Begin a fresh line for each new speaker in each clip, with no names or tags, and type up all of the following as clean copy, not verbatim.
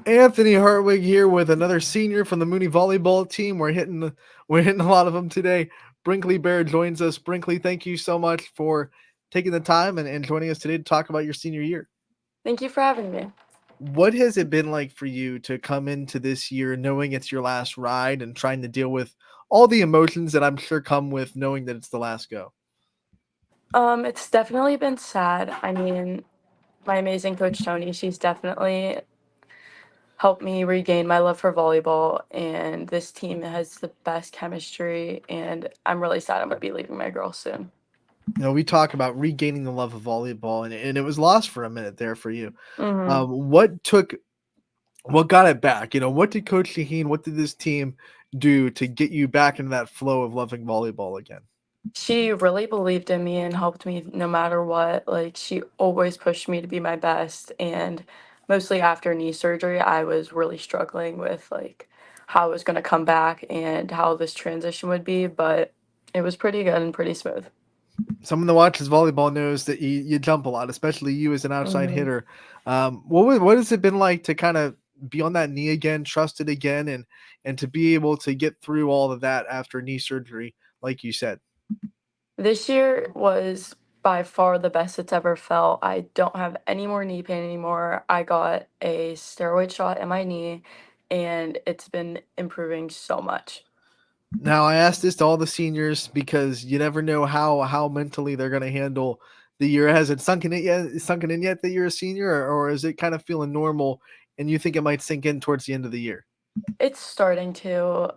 Anthony Hartwig here with another senior from the Mooney Volleyball team. We're hitting a lot of them today. Brinkley Bair joins us. Brinkley, thank you so much for taking the time and joining us today to talk about your senior year.
Thank you for having me.
What has it been like for you to come into this year knowing it's your last ride and trying to deal with all the emotions that I'm sure come with knowing that it's the last go?
It's definitely been sad. I mean, my amazing coach Tony, she's definitely helped me regain my love for volleyball, and this team has the best chemistry, and I'm really sad I'm gonna be leaving my girls soon.
We talk about regaining the love of volleyball, and it was lost for a minute there for you.
hmm
What got it back? What did Coach Shaheen, what did this team do to get you back into that flow of loving volleyball again?
She really believed in me and helped me no matter what. Like, she always pushed me to be my best, and mostly after knee surgery, I was really struggling with like how I was gonna come back and how this transition would be, but it was pretty good and pretty smooth.
Someone that watches volleyball knows that you jump a lot, especially you as an outside
Mhm.
hitter. What has it been like to kind of be on that knee again, trust it again, and to be able to get through all of that after knee surgery, like you said?
This year was by far the best it's ever felt. I don't have any more knee pain anymore. I got a steroid shot in my knee, and it's been improving so much.
Now I ask this to all the seniors because you never know how mentally they're going to handle the year. Has it sunken in yet that you're a senior, or is it kind of feeling normal and you think it might sink in towards the end of the year?
It's starting to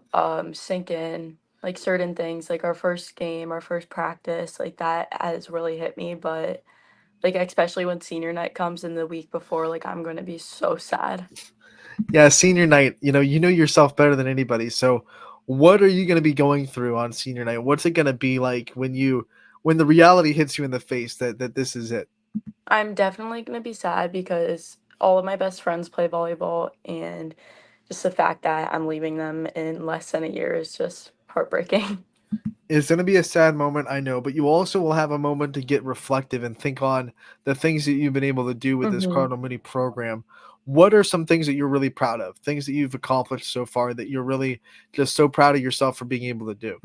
sink in, like certain things, like our first game, our first practice, like that has really hit me. But like especially when senior night comes in the week before, like I'm going to be so sad.
Yeah, senior night. You know yourself better than anybody. So, what are you going to be going through on senior night? What's it going to be like when the reality hits you in the face that this is it?
I'm definitely going to be sad because all of my best friends play volleyball, and just the fact that I'm leaving them in less than a year is just heartbreaking.
It's going to be a sad moment, I know, but you also will have a moment to get reflective and think on the things that you've been able to do with this
hmm
Cardinal Mini program. What are some things that you're really proud of? Things that you've accomplished so far that you're really just so proud of yourself for being able to do?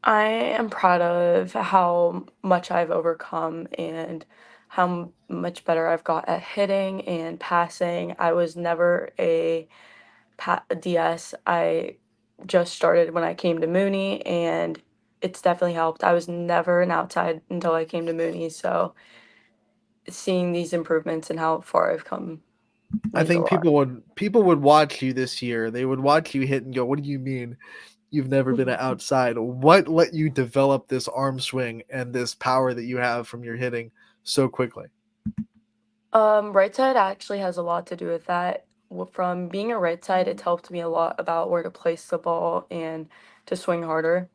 I am proud of how much I've overcome and how much better I've got at hitting and passing. I was never a DS. I just started when I came to Mooney, and it's definitely helped. I was never an outside until I came to Mooney, so seeing these improvements and how far I've come
I
means a
think
lot.
people would watch you this year. They would watch you hit and go, "What do you mean you've never been outside? What let you develop this arm swing and this power that you have from your hitting so quickly?"
Right side actually has a lot to do with that. From being a right side, it's helped me a lot about where to place the ball and to swing harder.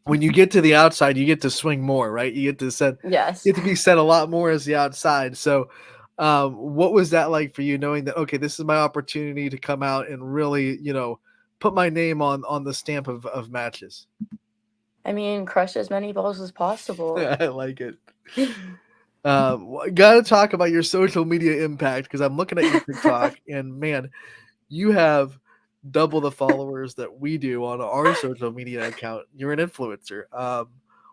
When you get to the outside, you get to swing more, right?
Yes.
You get to be set a lot more as the outside. So, what was that like for you, knowing that okay, this is my opportunity to come out and really, put my name on the stamp of matches?
I mean, crush as many balls as possible.
I like it. Gotta talk about your social media impact because I'm looking at your TikTok and man, you have double the followers that we do on our social media account. You're an influencer.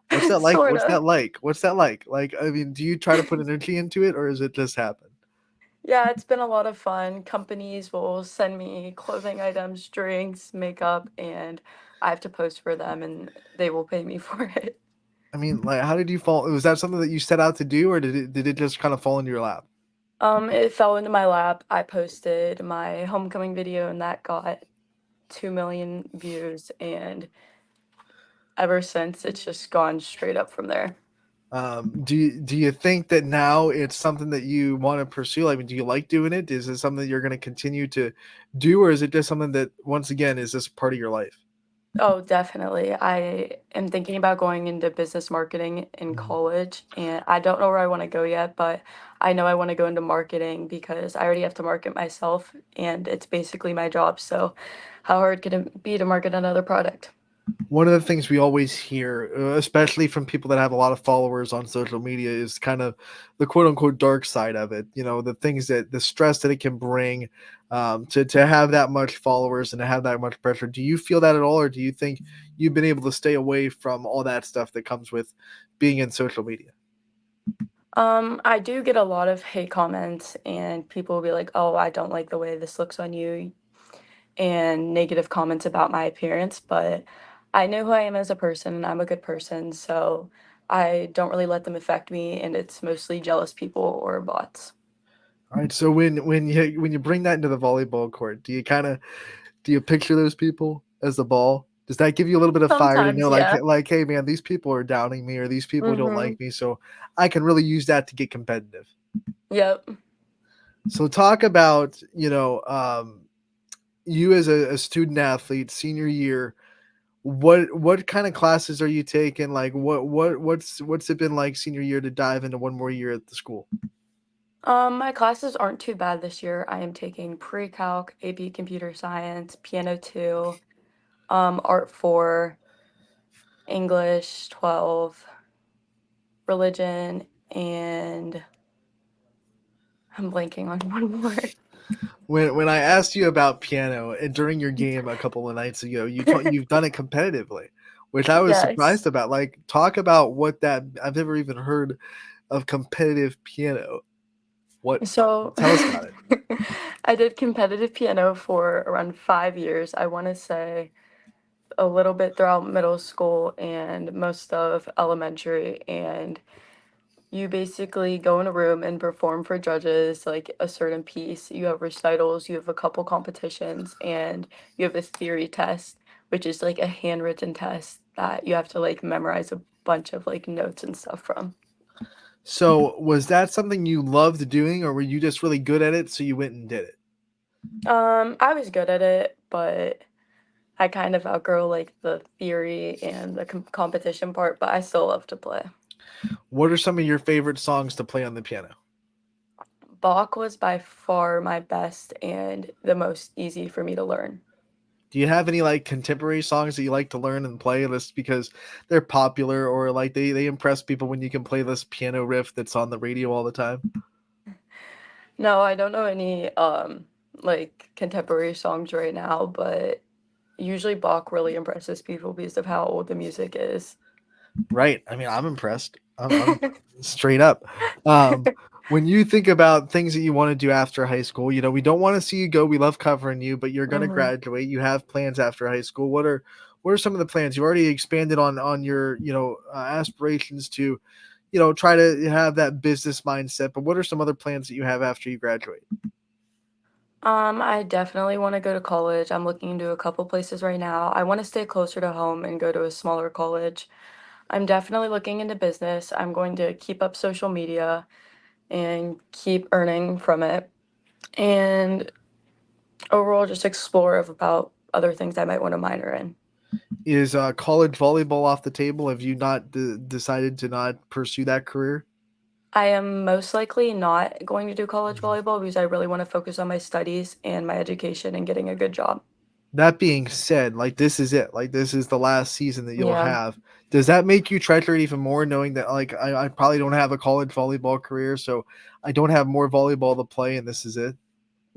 What's that like?
Sort
What's
of.
that like? What's that like? Like, I mean, do you try to put energy into it, or is it just happen?
Yeah, it's been a lot of fun. Companies will send me clothing items, drinks, makeup, and I have to post for them and they will pay me for it.
I mean, like, how did you fall? Was that something that you set out to do, or did it just kind of fall into your lap?
It fell into my lap. I posted my homecoming video and that got 2 million views, and ever since it's just gone straight up from there.
Do you think that now it's something that you want to pursue? I mean, do you like doing it? Is it something that you're going to continue to do, or is it just something that once again is this part of your life?
Oh, definitely. I am thinking about going into business marketing in
Mhm.
college, and I don't know where I want to go yet, but I know I want to go into marketing because I already have to market myself, and it's basically my job. So, how hard could it be to market another product?
One of the things we always hear, especially from people that have a lot of followers on social media, is kind of the quote unquote dark side of it. You know, the things that the stress that it can bring, to have that much followers and to have that much pressure. Do you feel that at all, or do you think you've been able to stay away from all that stuff that comes with being in social media?
I do get a lot of hate comments, and people will be like, "Oh, I don't like the way this looks on you," and negative comments about my appearance. But I know who I am as a person, and I'm a good person, so I don't really let them affect me. And it's mostly jealous people or bots.
All right. So when you bring that into the volleyball court, do you picture those people as the ball? Does that give you a little bit of fire to
Sometimes,
know,
yeah.
hey man, these people are downing me, or these people don't
Mm-hmm.
like me, so I can really use that to get competitive.
Yep.
So talk about, you as a student athlete, senior year. What kind of classes are you taking? Like what's it been like senior year to dive into one more year at the school?
My classes aren't too bad this year. I am taking pre-calc, AP Computer Science, Piano 2, Art 4, English 12, Religion, and I'm blanking on one more.
When I asked you about piano and during your game a couple of nights ago, you've done it competitively, which I was
Yes.
surprised about. Like, talk about what that I've never even heard of competitive piano. What
So
Tell us about it.
I did competitive piano for around 5 years. I want to say a little bit throughout middle school and most of elementary. And you basically go in a room and perform for judges like a certain piece. You have recitals, you have a couple competitions, and you have a theory test, which is like a handwritten test that you have to like memorize a bunch of like notes and stuff from.
So, was that something you loved doing, or were you just really good at it, so you went and did it?
I was good at it, but I kind of outgrow like the theory and the competition part, but I still love to play.
What are some of your favorite songs to play on the piano?
Bach was by far my best and the most easy for me to learn.
Do you have any like contemporary songs that you like to learn and play just because they're popular, or like they impress people when you can play this piano riff that's on the radio all the time?
No, I don't know any like contemporary songs right now, but usually Bach really impresses people because of how old the music is.
Right. I mean, I'm impressed. I'm straight up. Um, when you think about things that you want to do after high school, we don't want to see you go. We love covering you, but you're going to
Mhm.
graduate. You have plans after high school. What are some of the plans? You already expanded on your aspirations to try to have that business mindset. But what are some other plans that you have after you graduate?
I definitely want to go to college. I'm looking into a couple places right now. I want to stay closer to home and go to a smaller college. I'm definitely looking into business. I'm going to keep up social media and keep earning from it. And overall just explore of about other things I might want to minor in.
Is college volleyball off the table? Have you not decided to not pursue that career?
I am most likely not going to do college volleyball because I really want to focus on my studies and my education and getting a good job.
That being said, like this is it. Like this is the last season that you'll
Yeah,
have. Does that make you treasure it even more, knowing that like I probably don't have a college volleyball career, so I don't have more volleyball to play, and this is it?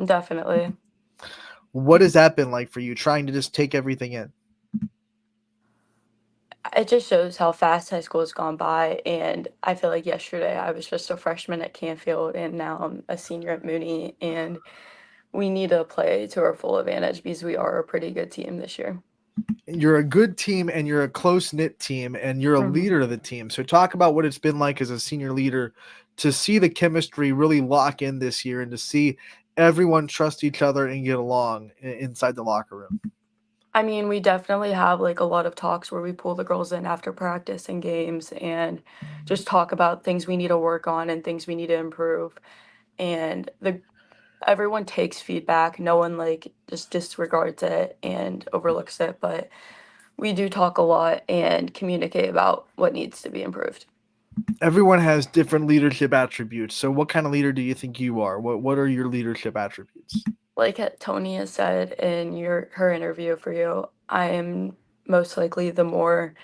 definitely.
What has that been like for you, trying to just take everything in?
It just shows how fast high school has gone by. And I feel like yesterday I was just a freshman at Canfield and now I'm a senior at Mooney. And we need to play to our full advantage because we are a pretty good team this year.
You're a good team, and you're a close knit team, and you're a
Mhm.
leader of the team. So talk about what it's been like as a senior leader to see the chemistry really lock in this year, and to see everyone trust each other and get along inside the locker room.
I mean, we definitely have like a lot of talks where we pull the girls in after practice and games and just talk about things we need to work on and things we need to improve. And the everyone takes feedback. No one like just disregards it and overlooks it, but we do talk a lot and communicate about what needs to be improved.
Everyone has different leadership attributes. So what kind of leader do you think you are? What are your leadership attributes?
Like Tony has said in your her interview for you, I am most likely the more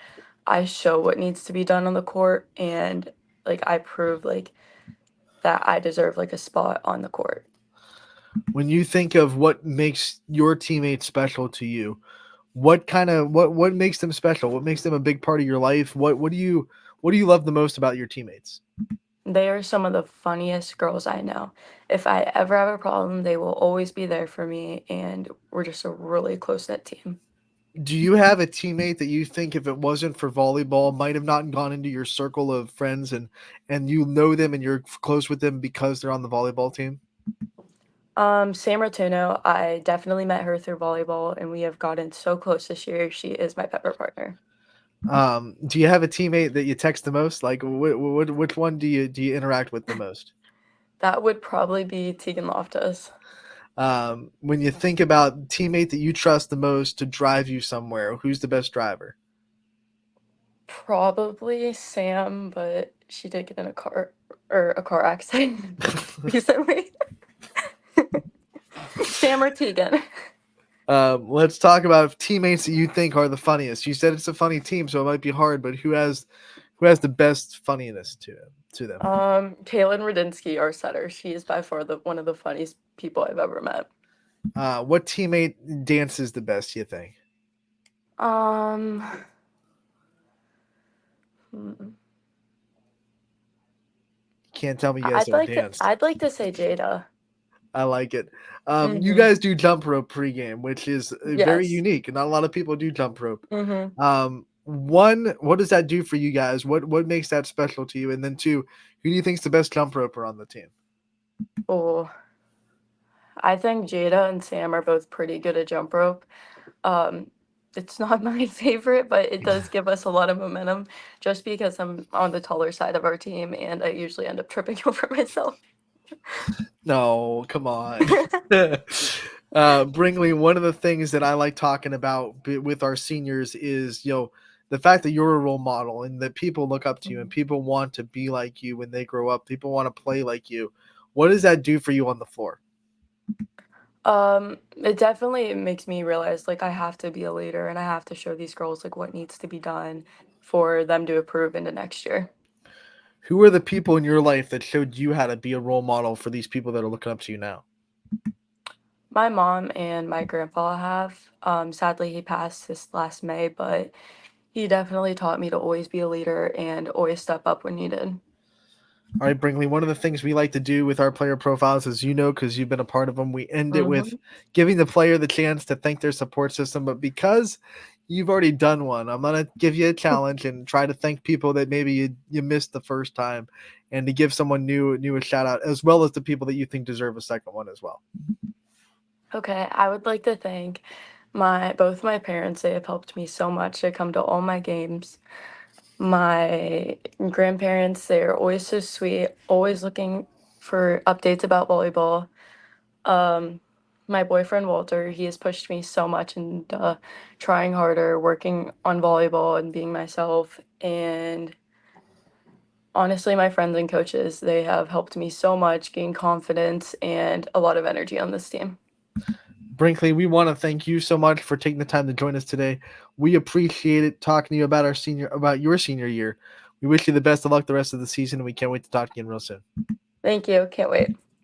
I show what needs to be done on the court and like I prove like that I deserve like a spot on the court.
When you think of what makes your teammates special to you, what makes them special? What makes them a big part of your life? What do you love the most about your teammates?
They are some of the funniest girls I know. If I ever have a problem, they will always be there for me, and we're just a really close knit team.
Do you have a teammate that you think if it wasn't for volleyball might have not gone into your circle of friends and you know them and you're close with them because they're on the volleyball team?
Sam Rotuno, I definitely met her through volleyball, and we have gotten so close this year. She is my pepper partner.
Do you have a teammate that you text the most? Like, which one do you interact with the most?
That would probably be Tegan Loftus.
When you think about teammate that you trust the most to drive you somewhere, who's the best driver?
Probably Sam, but she did get in a car accident recently. Sam or Tegan.
Let's talk about teammates that you think are the funniest. You said it's a funny team, so it might be hard, but who has the best funniness to them?
Kaylin Rudinsky, our setter. She is by far the one of the funniest people I've ever met.
What teammate dances the best? You think?
Um, hmm,
Can't tell me you guys don't dance.
I'd like to say Jada.
I like it. You
Mhm.
guys do jump rope pregame, which is very
Yes.
unique. Not a lot of people do jump rope.
Mhm.
What does that do for you guys? What makes that special to you? And then two, who do you think's the best jump roper on the team?
Oh, I think Jada and Sam are both pretty good at jump rope. Um, it's not my favorite, but it does give us a lot of momentum just because I'm on the taller side of our team and I usually end up tripping over myself.
No, come on. Bringley, one of the things that I like talking about with our seniors is, the fact that you're a role model and that people look up to you and
Mhm.
people want to be like you when they grow up. People want to play like you. What does that do for you on the floor?
It definitely makes me realize like I have to be a leader and I have to show these girls like what needs to be done for them to improve into next year.
Who are the people in your life that showed you how to be a role model for these people that are looking up to you now?
My mom and my grandpa have. Sadly, he passed this last May, but he definitely taught me to always be a leader and always step up when needed.
All right, Brinkley, one of the things we like to do with our player profiles, as you know, because you've been a part of them, we end it with
Mhm.
giving the player the chance to thank their support system. But because you've already done one, I'm going to give you a challenge and try to thank people that maybe you missed the first time and to give someone new a shout out, as well as the people that you think deserve a second one as well.
Okay, I would like to thank my both my parents. They have helped me so much. They come to all my games. My grandparents, they're always so sweet, always looking for updates about volleyball. Um, my boyfriend Walter, he has pushed me so much into trying harder, working on volleyball and being myself. And honestly, my friends and coaches, they have helped me so much gain confidence and a lot of energy on this team.
Brinkley, we want to thank you so much for taking the time to join us today. We appreciate it talking to you about your senior year. We wish you the best of luck the rest of the season, and we can't wait to talk again real soon.
Thank you. Can't wait.